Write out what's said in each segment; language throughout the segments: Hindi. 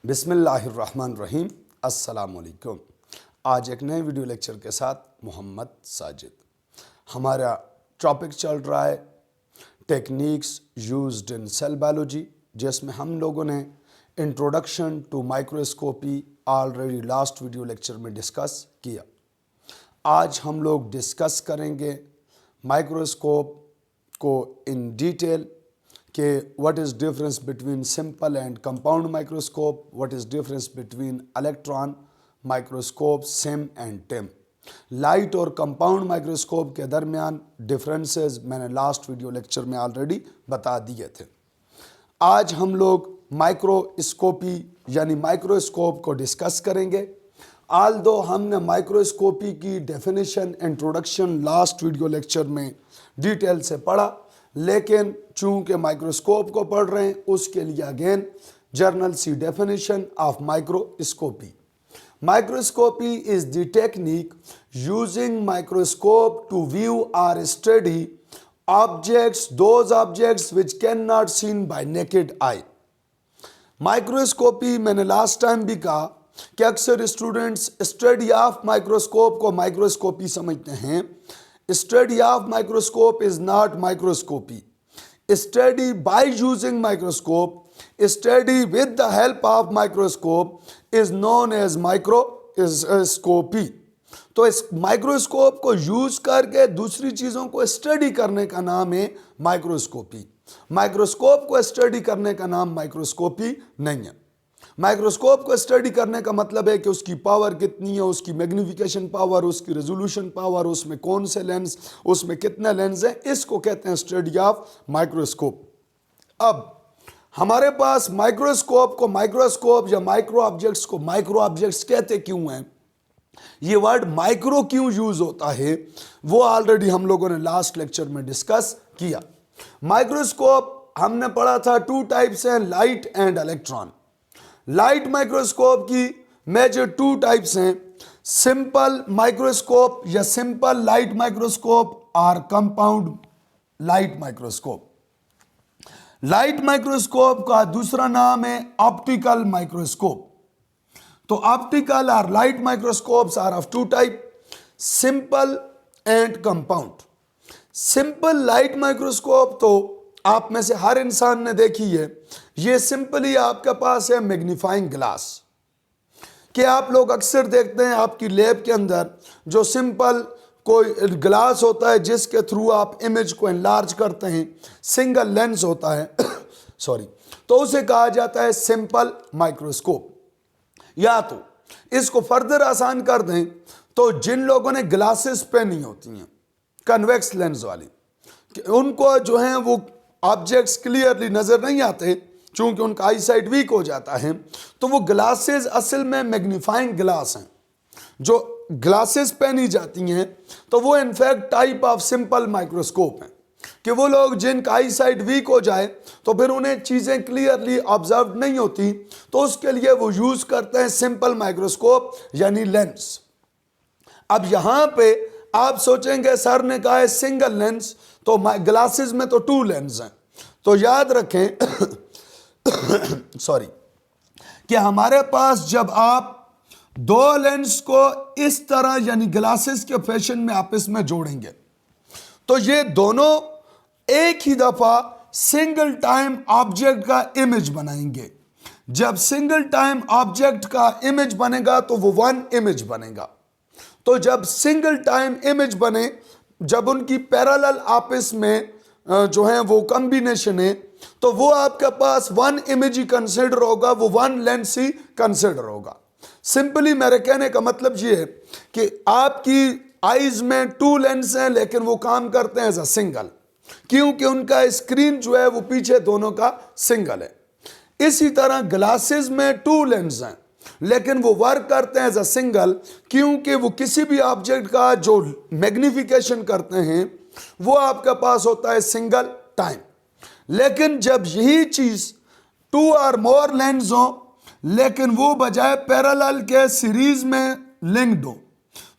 बिस्मिल्लाहिर्रहमानिर्रहीम। अस्सलामुअलैकुम। आज एक नए वीडियो लेक्चर के साथ मोहम्मद साजिद। हमारा टॉपिक चल रहा है techniques used in cell biology, जिसमें हम लोगों ने introduction to microscopy already last video lecture में डिस्कस किया। आज हम लोग डिस्कस करेंगे माइक्रोस्कोप को इन डिटेल कि what is difference between simple and compound microscope, what is difference between electron microscope, SEM and TEM. Light और कंपाउंड माइक्रोस्कोप के दरमियान डिफरेंसेस मैंने लास्ट वीडियो लेक्चर में ऑलरेडी बता दिए थे। आज हम लोग माइक्रोस्कोपी यानी माइक्रोस्कोप को डिस्कस करेंगे। आल्दो हमने माइक्रोस्कोपी की definition introduction last video lecture में डिटेल से पढ़ा, लेकिन चूंकि माइक्रोस्कोप को पढ़ रहे हैं उसके लिए अगेन जर्नल सी definition of microscopy. Microscopy is the technique using microscope to view or study objects, those objects which can not seen by naked eye. Microscopy मैंने लास्ट टाइम भी कहा कि अक्सर स्टूडेंट्स स्टडी ऑफ माइक्रोस्कोप को माइक्रोस्कोपी समझते हैं। Study of microscope is not microscopy. Study by using microscope, study with the help of microscope is known as microscopy. तो इस माइक्रोस्कोप को यूज करके दूसरी चीज़ों को स्टडी करने का नाम है माइक्रोस्कोपी। माइक्रोस्कोप को स्टडी करने का नाम माइक्रोस्कोपी नहीं है। माइक्रोस्कोप को स्टडी करने का मतलब है कि उसकी पावर कितनी है, उसकी मैग्नीफिकेशन पावर, उसकी रेजोल्यूशन पावर, उसमें कौन से लेंस, उसमें कितने लेंस हैं, इसको कहते हैं स्टडी ऑफ माइक्रोस्कोप। अब हमारे पास माइक्रोस्कोप को माइक्रोस्कोप या माइक्रो ऑब्जेक्ट्स को माइक्रो ऑब्जेक्ट्स कहते क्यों हैं, ये वर्ड माइक्रो क्यों यूज होता है, वो ऑलरेडी हम लोगों ने लास्ट लेक्चर में डिस्कस किया। माइक्रोस्कोप हमने पढ़ा था टू टाइप्स हैं, light and electron. Light microscope की मेजर टू टाइप्स हैं, सिंपल माइक्रोस्कोप या सिंपल लाइट माइक्रोस्कोप और compound light microscope. Light microscope का दूसरा नाम है ऑप्टिकल माइक्रोस्कोप। तो ऑप्टिकल और light microscopes are of two type, simple and compound. Simple light microscope तो आप में से हर इंसान ने देखी है। ये सिंपली आपके पास है मैग्नीफाइंग ग्लास, कि आप लोग अक्सर देखते हैं आपकी लैब के अंदर जो सिंपल कोई ग्लास होता है जिसके थ्रू आप इमेज को एनलार्ज करते हैं, सिंगल लेंस होता है सॉरी, तो उसे कहा जाता है सिंपल माइक्रोस्कोप। या तो इसको फर्दर आसान कर दें तो जिन लोगों ने ग्लासेस पहनी होती हैं कन्वेक्स लेंस वाली, उनको जो है वो ऑब्जेक्ट्स क्लियरली नजर नहीं आते चूंकि उनका आई साइट वीक हो जाता है, तो वो ग्लासेस असल में मैग्नीफाइंग ग्लास हैं। जो ग्लासेस पहनी जाती हैं तो वो in fact type of simple microscope हैं, कि वो लोग जिनका आई साइट वीक हो जाए तो फिर उन्हें चीज़ें क्लियरली ऑब्जर्व नहीं होती, तो उसके लिए वो यूज करते हैं सिंपल माइक्रोस्कोप यानी लेंस। अब यहाँ पे आप सोचेंगे सर ने कहा है सिंगल लेंस, तो ग्लासेस में तो टू लेंस हैं। तो याद रखें सॉरी, कि हमारे पास जब आप दो लेंस को इस तरह यानी ग्लासेस के फैशन में आपस में जोड़ेंगे तो ये दोनों एक ही दफा सिंगल टाइम ऑब्जेक्ट का इमेज बनाएंगे। जब सिंगल टाइम ऑब्जेक्ट का इमेज बनेगा तो वो वन इमेज बनेगा। तो जब सिंगल टाइम इमेज बने, जब उनकी पैरेलल आपस में जो है वो कॉम्बिनेशन है, तो वो आपके पास वन इमेज ही कंसिडर होगा, वो वन लेंस ही कंसिडर होगा। सिंपली मेरे कहने का मतलब ये है कि आपकी आईज में टू लेंस हैं लेकिन वो काम करते हैं एज अ सिंगल, क्योंकि उनका स्क्रीन जो है वो पीछे दोनों का सिंगल है। इसी तरह ग्लासेस में टू लेंस हैं लेकिन वो वर्क करते हैं एज अ सिंगल, क्योंकि वो किसी भी ऑब्जेक्ट का जो मैग्नीफिकेशन करते हैं वो आपके पास होता है सिंगल टाइम। लेकिन जब यही चीज टू और मोर लेंस हो लेकिन वो बजाय पैरेलल के सीरीज में लिंक्ड हो,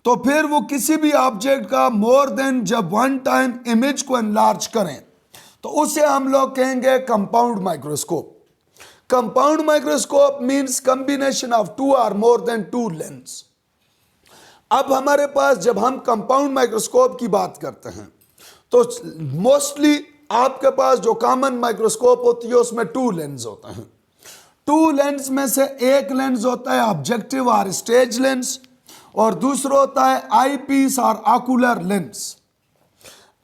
तो फिर वो किसी भी ऑब्जेक्ट का मोर देन जब वन टाइम इमेज को एनलार्ज करें तो उसे हम लोग कहेंगे compound microscope. Compound microscope means combination of two or more then to lens. अब हमारे पास जब हम कंपाउंड माइक्रोस्कोप की बात करते हैं तो मोस्टली आपके पास जो कॉमन माइक्रोस्कोप होती है उसमें टू लेंस होते हैं। टू लेंस में से एक लेंस होता है ऑब्जेक्टिव और स्टेज लेंस और दूसरा होता है आई पीस और आकुलर लेंस।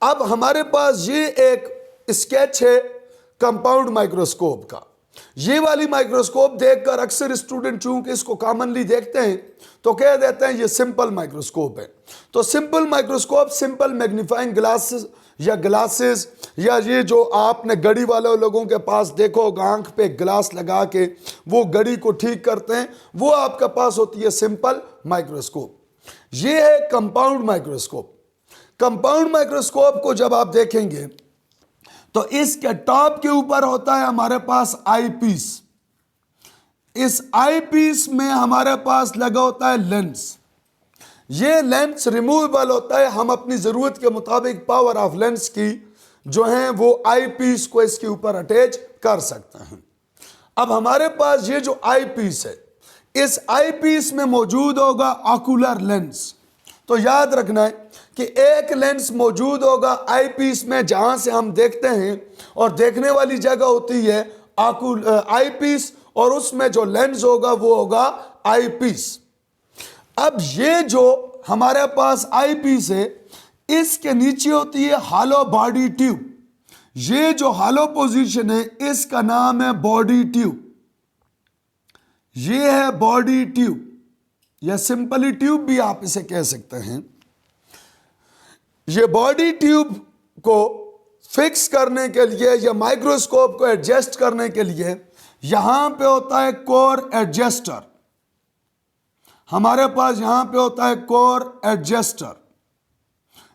अब हमारे पास ये एक स्केच है कंपाउंड माइक्रोस्कोप का। ये वाली माइक्रोस्कोप देखकर अक्सर स्टूडेंट चूंकि इसको कॉमनली देखते हैं तो कह देते हैं ये सिंपल माइक्रोस्कोप है। तो simple microscope simple magnifying glasses या ये जो आपने घड़ी वाले लोगों के पास देखो आंख पे ग्लास लगा के वो घड़ी को ठीक करते हैं, वो आपके पास होती है सिंपल माइक्रोस्कोप। ये है कंपाउंड माइक्रोस्कोप। कंपाउंड माइक्रोस्कोप को जब आप देखेंगे तो इसके टॉप के ऊपर होता है हमारे पास आई पीस। इस आई पीस में हमारे पास लगा होता है लेंस। ये लेंस रिमूवेबल होता है, हम अपनी जरूरत के मुताबिक पावर ऑफ लेंस की जो है वो आई पीस को इसके ऊपर अटैच कर सकते हैं। अब हमारे पास ये जो आई पीस है, इस आई पीस में मौजूद होगा ऑकुलर लेंस। तो याद रखना है कि एक लेंस मौजूद होगा आई पीस में जहां से हम देखते हैं और देखने वाली जगह होती है आई पीस और उसमें जो लेंस होगा वो होगा आई पीस। अब ये जो हमारे पास आई पीस है इसके नीचे होती है हॉलो बॉडी ट्यूब। ये जो हॉलो पोजीशन है इसका नाम है बॉडी ट्यूब। ये है बॉडी ट्यूब या सिंपली ट्यूब भी आप इसे कह सकते हैं। ये बॉडी ट्यूब को फिक्स करने के लिए या माइक्रोस्कोप को एडजस्ट करने के लिए यहां पे होता है कोर एडजस्टर। हमारे पास यहां पे होता है कोर एडजस्टर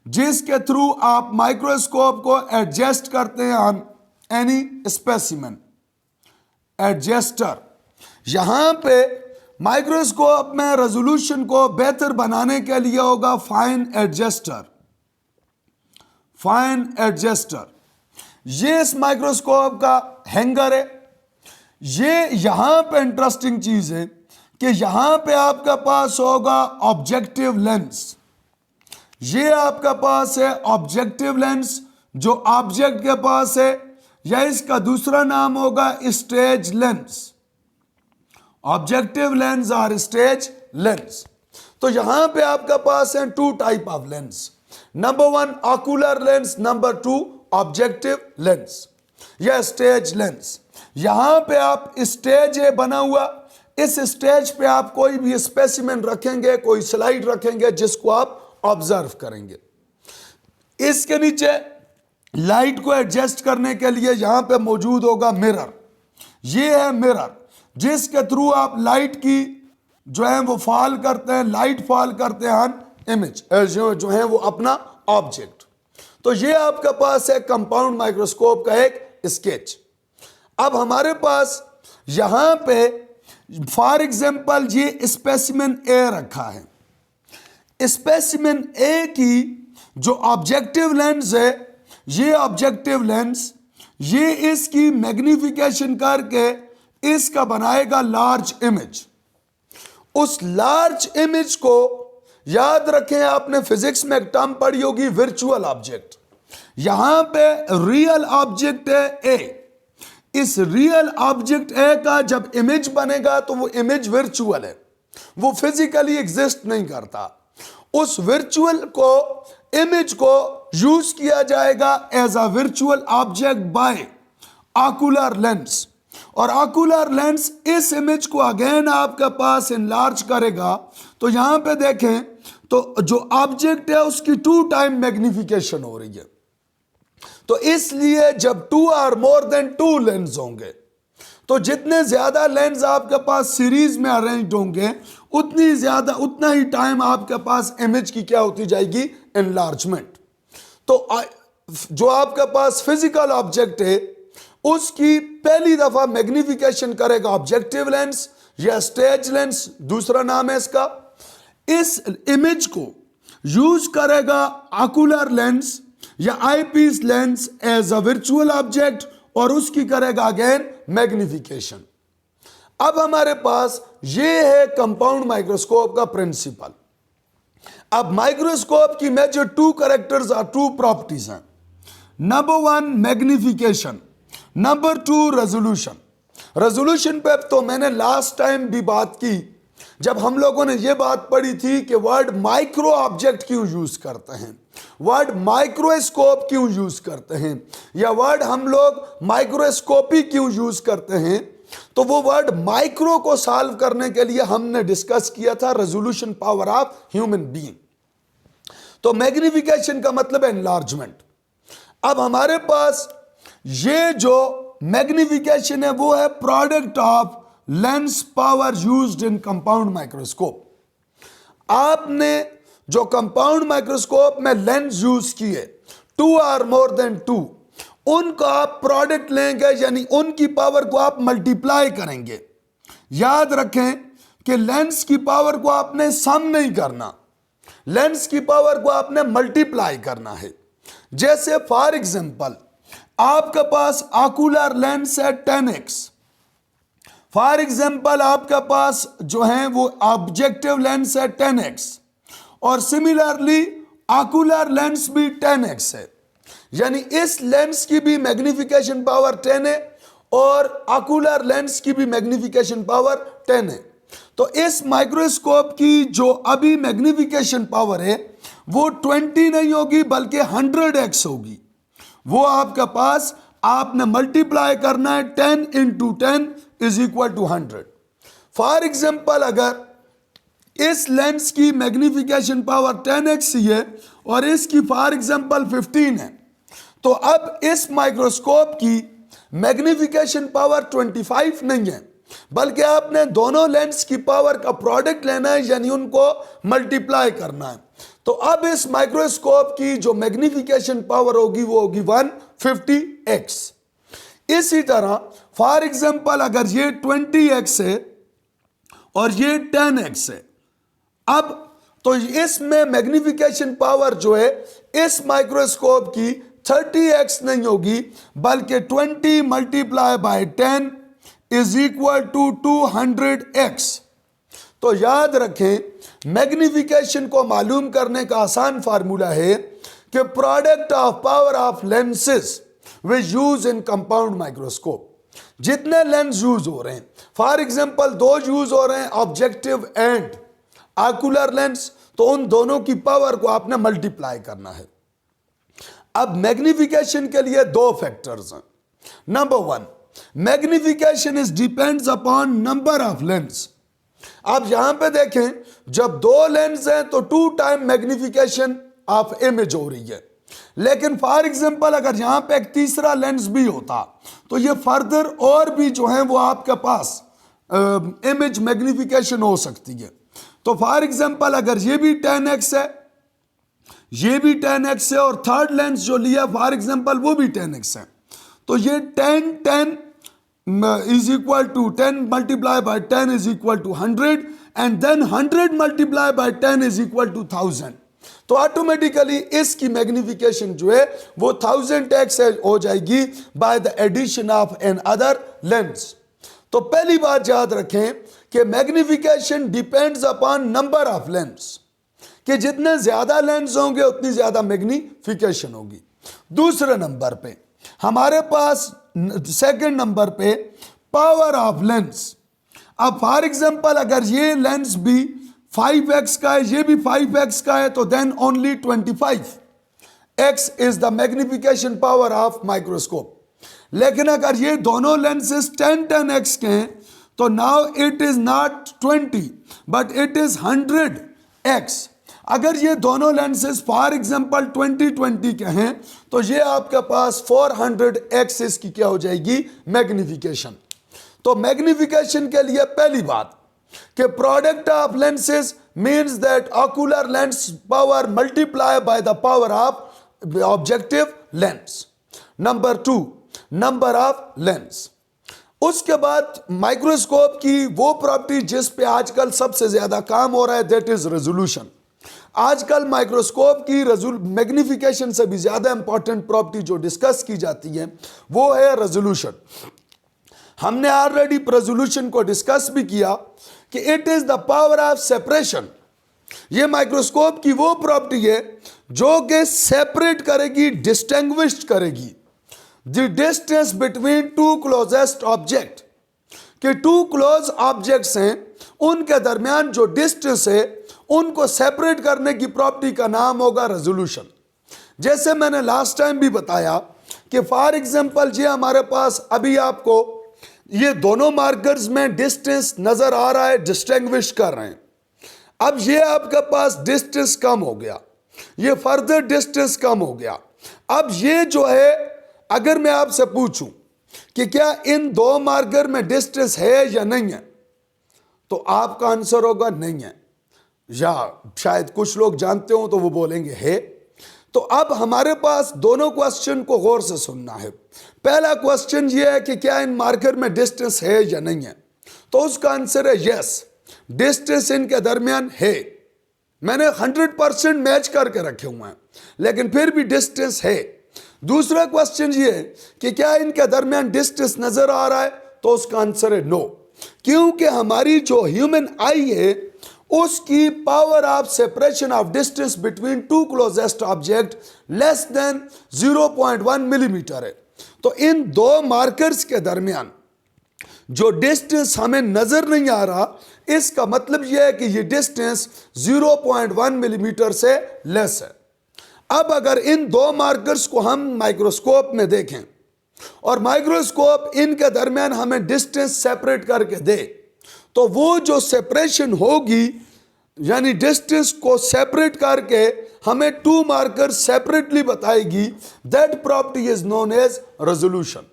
जिसके थ्रू आप माइक्रोस्कोप को एडजस्ट करते हैं ऑन एनी स्पेसिमेन। एडजस्टर यहां पे माइक्रोस्कोप में रेजोल्यूशन को बेहतर बनाने के लिए होगा फाइन एडजस्टर। फाइन एडजस्टर ये इस माइक्रोस्कोप का हैंगर है। ये यहां पे इंटरेस्टिंग चीज है कि यहां पे आपका पास होगा ऑब्जेक्टिव लेंस। ये आपका पास है ऑब्जेक्टिव लेंस जो ऑब्जेक्ट के पास है, या इसका दूसरा नाम होगा स्टेज लेंस। ऑब्जेक्टिव लेंस और स्टेज लेंस। तो यहां पे आपका पास है two type of lens, number one ocular lens, number two objective lens या स्टेज लेंस। यहां पे आप स्टेज है बना हुआ, इस स्टेज पे आप कोई भी स्पेसिमेन रखेंगे, कोई स्लाइड रखेंगे जिसको आप ऑब्जर्व करेंगे। इसके नीचे लाइट को एडजस्ट करने के लिए यहां पे मौजूद होगा मिरर। ये है मिरर जिसके थ्रू आप लाइट की जो है वो फॉल करते हैं, लाइट फॉल करते हैं ऑन इमेज जो है वो अपना ऑब्जेक्ट। तो ये आपके पास है कंपाउंड माइक्रोस्कोप का एक स्केच। अब हमारे पास यहां पे फॉर एग्जांपल ये स्पेसिमेन ए रखा है। स्पेसिमेन ए की जो ऑब्जेक्टिव लेंस है, ये ऑब्जेक्टिव लेंस ये इसकी मैग्निफिकेशन करके इसका बनाएगा लार्ज इमेज। उस लार्ज इमेज को याद रखें, आपने फिजिक्स में एक टर्म पढ़ी होगी वर्चुअल ऑब्जेक्ट। यहां पे रियल ऑब्जेक्ट है ए। इस रियल ऑब्जेक्ट ए का जब इमेज बनेगा तो वो इमेज वर्चुअल है, वो फिजिकली एग्जिस्ट नहीं करता। उस वर्चुअल को इमेज को यूज किया जाएगा as a virtual object by ocular lens, और ऑकुलर लेंस इस इमेज को अगेन आपके पास इनलार्ज करेगा। तो यहां पे देखें तो जो ऑब्जेक्ट है उसकी 2 टाइम मैग्निफिकेशन हो रही है। तो इसलिए जब 2 और मोर देन 2 लेंस होंगे तो जितने ज्यादा लेंस आपके पास सीरीज में अरेंज होंगे उतना ही टाइम आपके पास इमेज की क्या होती जाएगी, एनलार्जमेंट। तो जो आपके पास फिजिकल ऑब्जेक्ट है उसकी पहली दफा मैग्निफिकेशन करेगा ऑब्जेक्टिव लेंस या स्टेज लेंस, दूसरा नाम है इसका। इस इमेज को यूज करेगा ऑकुलर लेंस या eyepiece lens as a virtual object और उसकी करेगा अगेन मैग्निफिकेशन। अब हमारे पास ये है कंपाउंड माइक्रोस्कोप का प्रिंसिपल। अब माइक्रोस्कोप की मेजर टू कैरेक्टर्स और टू प्रॉपर्टीज हैं। Number 1 magnification, number 2 resolution. Resolution पे तो मैंने लास्ट टाइम भी बात की जब हम लोगों ने ये बात पढ़ी थी कि वर्ड माइक्रो ऑब्जेक्ट क्यों यूज करते हैं, वर्ड माइक्रोस्कोप क्यों यूज करते हैं, या वर्ड हम लोग माइक्रोस्कोपी क्यों यूज करते हैं। तो वो वर्ड माइक्रो को सॉल्व करने के लिए हमने डिस्कस किया था resolution power of human being. तो मैग्निफिकेशन का मतलब है एनलार्जमेंट। अब हमारे पास ये जो मैग्निफिकेशन है वो है product of lens power used in compound microscope. आपने जो कंपाउंड माइक्रोस्कोप में लेंस यूज किए 2 और मोर देन 2, उनका आप प्रोडक्ट लेंगे, यानी उनकी पावर को आप मल्टीप्लाई करेंगे। याद रखें कि लेंस की पावर को आपने सम नहीं करना, लेंस की पावर को आपने मल्टीप्लाई करना है। जैसे फॉर एग्जांपल आपके पास आकुलर लेंस है 10x, फॉर एग्जांपल आपके पास जो है वो ऑब्जेक्टिव लेंस है 10x, और सिमिलरली आकुलर लेंस भी 10x है, यानी इस लेंस की भी मैग्निफिकेशन पावर 10 है और आकुलर लेंस की भी मैग्निफिकेशन पावर 10 है। तो इस माइक्रोस्कोप की जो अभी मैग्निफिकेशन पावर है वो 20 नहीं होगी बल्कि 100x होगी। वो आपके पास आपने मल्टीप्लाई करना है, 10 into 10 is equal to 100। For example अगर इस लेंस की मैग्निफिकेशन पावर 10x ही है और इसकी फॉर एग्जाम्पल 15 है, तो अब इस माइक्रोस्कोप की मैग्निफिकेशन पावर 25 नहीं है बल्कि आपने दोनों लेंस की पावर का प्रोडक्ट लेना है, यानी उनको मल्टीप्लाई करना है। तो अब इस माइक्रोस्कोप की जो मैग्निफिकेशन पावर होगी वो होगी 150x। इसी तरह फॉर एग्जांपल अगर ये 20x है और ये 10x है, अब तो इसमें मैग्निफिकेशन पावर जो है इस माइक्रोस्कोप की 30x नहीं होगी बल्कि 20 multiply by 10 is equal to 200x। तो याद रखें मैग्निफिकेशन को मालूम करने का आसान फार्मूला है कि product of power of lenses way use in compound microscope. जितने लेंस यूज हो रहे हैं, फॉर एग्जांपल 2 यूज हो रहे हैं ऑब्जेक्टिव एंड आकुलर लेंस, तो उन दोनों की पावर को आपने मल्टीप्लाई करना है। अब मैग्निफिकेशन के लिए 2 फैक्टर्स हैं। Number 1 magnification is depends upon number of lens. आप यहां पे देखें जब 2 लेंस हैं तो 2 टाइम मैग्निफिकेशन ऑफ इमेज हो रही है, लेकिन फॉर एग्जांपल अगर यहां पे एक तीसरा लेंस भी होता तो ये फर्दर और भी जो है वो आपके पास इमेज मैग्निफिकेशन हो सकती है। तो फॉर एग्जांपल अगर ये भी 10x है, ये भी 10x है और थर्ड लेंस जो लिया फॉर एग्जांपल वो भी 10x है, तो ये 10 is equal to 10 multiplied by 10 is equal to 100 and then 100 multiplied by 10 is equal to 1000। तो ऑटोमेटिकली इसकी मैग्निफिकेशन जो है वो 1000x हो जाएगी by the addition of another lens. तो पहली बात याद रखें कि magnification depends upon number of lens, कि जितने ज्यादा लेंस होंगे उतनी ज्यादा मैग्निफिकेशन होगी। दूसरे नंबर पे हमारे पास सेकंड नंबर पे पावर ऑफ लेंस। अब फॉर एग्जांपल अगर ये लेंस भी 5x का है, ये भी 5x का है, तो then only 25x is the magnification power of microscope. लेकिन अगर ये दोनों लेंसेज 10x के हैं तो now it is not 20 but it is 100x। अगर ये दोनों लेंसेज फॉर एग्जांपल 20 के हैं तो ये आपके पास 400x इसकी क्या हो जाएगी मैग्निफिकेशन। तो मैग्निफिकेशन के लिए पहली बात कि product of lenses means that ocular lens power multiply by the power of objective lens. Number 2 number of lens. उसके बाद माइक्रोस्कोप की वो प्रॉपर्टी जिस पे आजकल सबसे ज्यादा काम हो रहा है दैट इज रेजोल्यूशन। आजकल माइक्रोस्कोप की मैग्निफिकेशन से भी ज्यादा इंपॉर्टेंट प्रॉपर्टी जो डिस्कस की जाती है वो है रेजोल्यूशन। हमने ऑलरेडी रेजोल्यूशन को डिस्कस भी किया कि it is the power of separation. ये माइक्रोस्कोप की वो प्रॉपर्टी है जो कि सेपरेट करेगी, डिस्टिंग्विश करेगी the distance between two closest object, कि टू क्लोज ऑब्जेक्ट्स हैं उनके दरमियान जो डिस्टेंस है उनको सेपरेट करने की प्रॉपर्टी का नाम होगा रेजोल्यूशन। जैसे मैंने लास्ट टाइम भी बताया कि फॉर एग्जांपल ये हमारे पास अभी आपको ये दोनों मार्कर्स में डिस्टेंस नजर आ रहा है, डिस्टिंग्विश कर रहे हैं। अब ये आपके पास डिस्टेंस कम हो गया, ये फर्दर डिस्टेंस कम हो गया। अब ये जो है अगर मैं आपसे पूछूं कि क्या इन दो मार्कर में डिस्टेंस है या नहीं है, तो आपका आंसर होगा नहीं है, या शायद कुछ लोग जानते हो तो वो बोलेंगे है। तो अब हमारे पास दोनों क्वेश्चन को गौर से सुनना है। पहला क्वेश्चन ये है कि क्या इन मार्कर में डिस्टेंस है या नहीं है, तो उसका आंसर है यस, डिस्टेंस इनके दरमियान है। मैंने 100% मैच करके रखे हुए हैं, लेकिन फिर भी डिस्टेंस है। दूसरा क्वेश्चन ये है कि क्या इनके दरमियान डिस्टेंस नजर आ रहा है, तो उसका आंसर है नो, क्योंकि हमारी जो ह्यूमन आई है उसकी power of separation of distance between two closest object less than 0.1 millimetre है। तो इन दो मार्कर्स के दरमियान जो डिस्टेंस हमें नजर नहीं आ रहा, इसका मतलब यह है कि ये डिस्टेंस 0.1 मिलीमीटर से लेस है। अब अगर इन दो मार्कर्स को हम माइक्रोस्कोप में देखें और माइक्रोस्कोप इनके दरमियान हमें डिस्टेंस सेपरेट करके दे, तो वो जो सेपरेशन होगी यानी डिस्टेंस को सेपरेट करके हमें टू मार्कर सेपरेटली बताएगी, that property is known as resolution.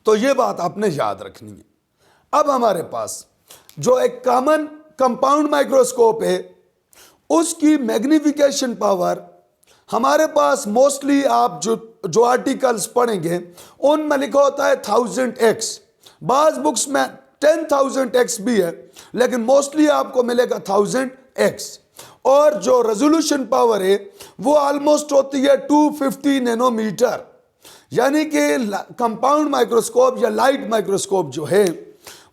तो ये बात आपने याद रखनी है। अब हमारे पास जो एक कॉमन कंपाउंड माइक्रोस्कोप है उसकी मैग्निफिकेशन पावर हमारे पास मोस्टली आप जो आर्टिकल्स पढ़ेंगे उनमें लिखा होता है 1000x, बाज बुक्स में 10,000x भी है, लेकिन मोस्टली आपको मिलेगा 1000x। और जो रेजोल्यूशन पावर है वो ऑलमोस्ट होती है 250 नैनोमीटर, यानी कि कंपाउंड माइक्रोस्कोप या लाइट माइक्रोस्कोप जो है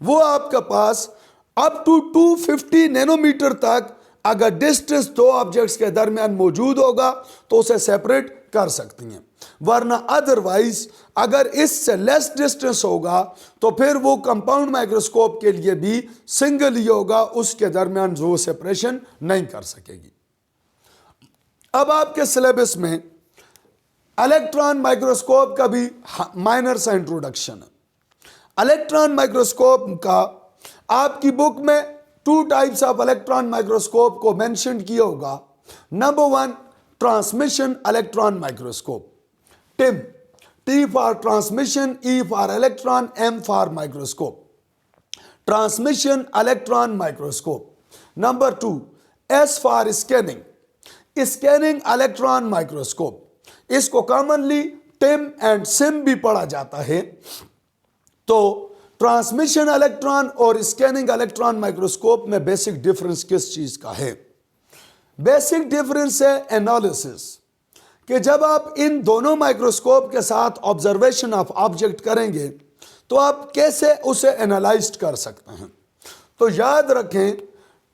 वो आपके पास अप टू 250 नैनोमीटर तक अगर डिस्टेंस दो ऑब्जेक्ट्स के दरमियान मौजूद होगा तो उसे सेपरेट कर सकती हैं, वरना अदरवाइज अगर इससे लेस डिस्टेंस होगा तो फिर वो कंपाउंड माइक्रोस्कोप के लिए भी सिंगल ही होगा, उसके दरमियान जो सेपरेशन नहीं कर सकेगी। अब आपके सिलेबस में इलेक्ट्रॉन माइक्रोस्कोप का भी माइनर सा इंट्रोडक्शन है। इलेक्ट्रॉन माइक्रोस्कोप का आपकी बुक में 2 टाइप्स ऑफ इलेक्ट्रॉन माइक्रोस्कोप को मेंशन किया होगा। नंबर 1 transmission electron microscope, TEM, T for transmission, E for electron, M for microscope. Transmission electron microscope. Number 2 S for scanning, scanning electron microscope. इसको कॉमनली टिम एंड सिम भी पढ़ा जाता है। तो ट्रांसमिशन इलेक्ट्रॉन और स्कैनिंग इलेक्ट्रॉन माइक्रोस्कोप में बेसिक डिफरेंस किस चीज का है? बेसिक डिफरेंस है एनालिसिस, कि जब आप इन दोनों माइक्रोस्कोप के साथ ऑब्जर्वेशन ऑफ ऑब्जेक्ट करेंगे तो आप कैसे उसे एनालाइज कर सकते हैं। तो याद रखें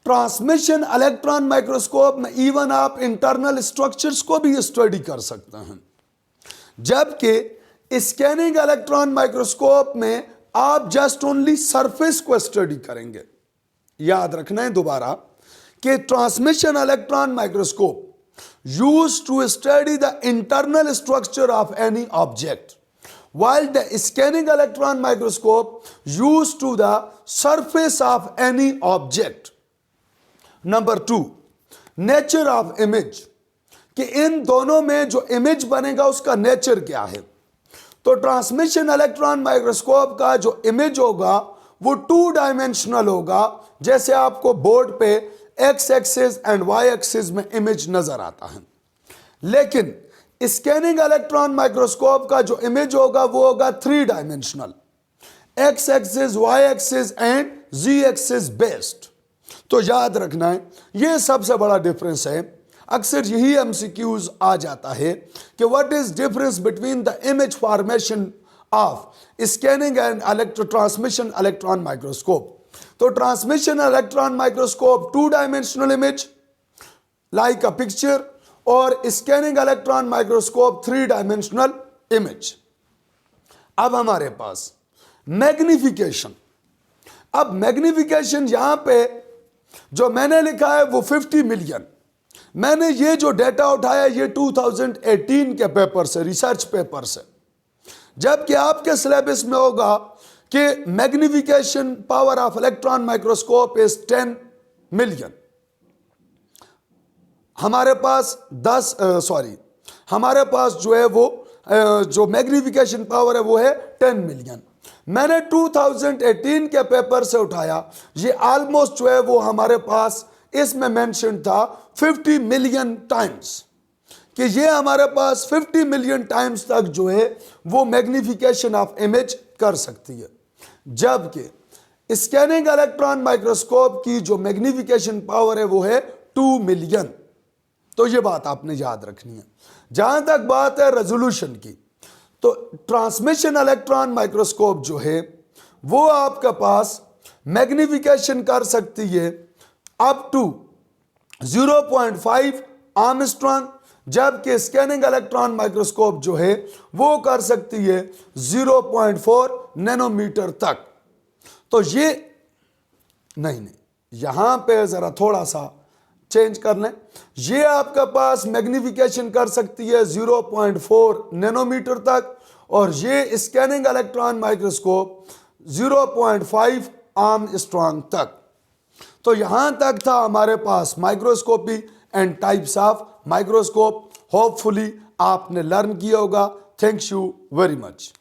ट्रांसमिशन इलेक्ट्रॉन माइक्रोस्कोप में इवन आप इंटरनल स्ट्रक्चर्स को भी स्टडी कर सकते हैं, जबकि स्कैनिंग इलेक्ट्रॉन माइक्रोस्कोप में आप जस्ट ओनली सरफेस को स्टडी करेंगे। याद रखना है दोबारा कि transmission electron microscope used to study the internal structure of any object, while the scanning electron microscope used to the surface of any object. Number 2 nature of image, कि इन दोनों में जो इमेज बनेगा उसका नेचर क्या है। तो ट्रांसमिशन इलेक्ट्रॉन माइक्रोस्कोप का जो इमेज होगा वो 2 डायमेंशनल होगा, जैसे आपको बोर्ड पे X axis and Y axis में इमेज नजर आता है। लेकिन स्कैनिंग इलेक्ट्रॉन माइक्रोस्कोप का जो इमेज होगा वो होगा 3 dimensional, X axis, Y axis and Z axis based. तो याद रखना है ये सबसे बड़ा डिफरेंस है। अक्सर यही एमसीक्यूज आ जाता है कि what is difference between the image formation of scanning and transmission electron microscope. तो transmission electron microscope 2 dimensional image like a picture, और scanning electron microscope 3 dimensional image. अब हमारे पास मैग्निफिकेशन। अब मैग्निफिकेशन यहां पे जो मैंने लिखा है वो 50 मिलियन। मैंने ये जो डेटा उठाया ये 2018 के पेपर से, रिसर्च पेपर से, जबकि आपके सिलेबस में होगा कि magnification power of electron microscope is 10 million. हमारे पास हमारे पास जो है वो जो मैग्निफिकेशन पावर है वो है 10 मिलियन। मैंने 2018 के पेपर से उठाया, ये ऑलमोस्ट जो है वो हमारे पास इसमें मेंशन था 50 मिलियन टाइम्स, कि ये हमारे पास 50 मिलियन टाइम्स तक जो है वो मैग्निफिकेशन ऑफ इमेज कर सकती है। जबकि स्कैनिंग इलेक्ट्रॉन माइक्रोस्कोप की जो मैग्निफिकेशन पावर है वो है 2 मिलियन। तो ये बात आपने याद रखनी है। जहां तक बात है रेजोल्यूशन की, तो ट्रांसमिशन इलेक्ट्रॉन माइक्रोस्कोप जो है वो आपके पास मैग्निफिकेशन कर सकती है अप टू 0.5 आर्मस्ट्रॉन्ग, जबकि स्कैनिंग इलेक्ट्रॉन माइक्रोस्कोप जो है वो कर सकती है 0.4 नैनोमीटर तक। तो ये नहीं, यहां पे जरा थोड़ा सा चेंज कर लें। ये आपके पास मैग्निफिकेशन कर सकती है 0.4 नैनोमीटर तक, और ये स्कैनिंग इलेक्ट्रॉन माइक्रोस्कोप 0.5 आर्मस्ट्रॉन्ग तक। तो यहां तक था हमारे पास microscopy and types of microscope. Hopefully आपने लर्न किया होगा। Thank you very much.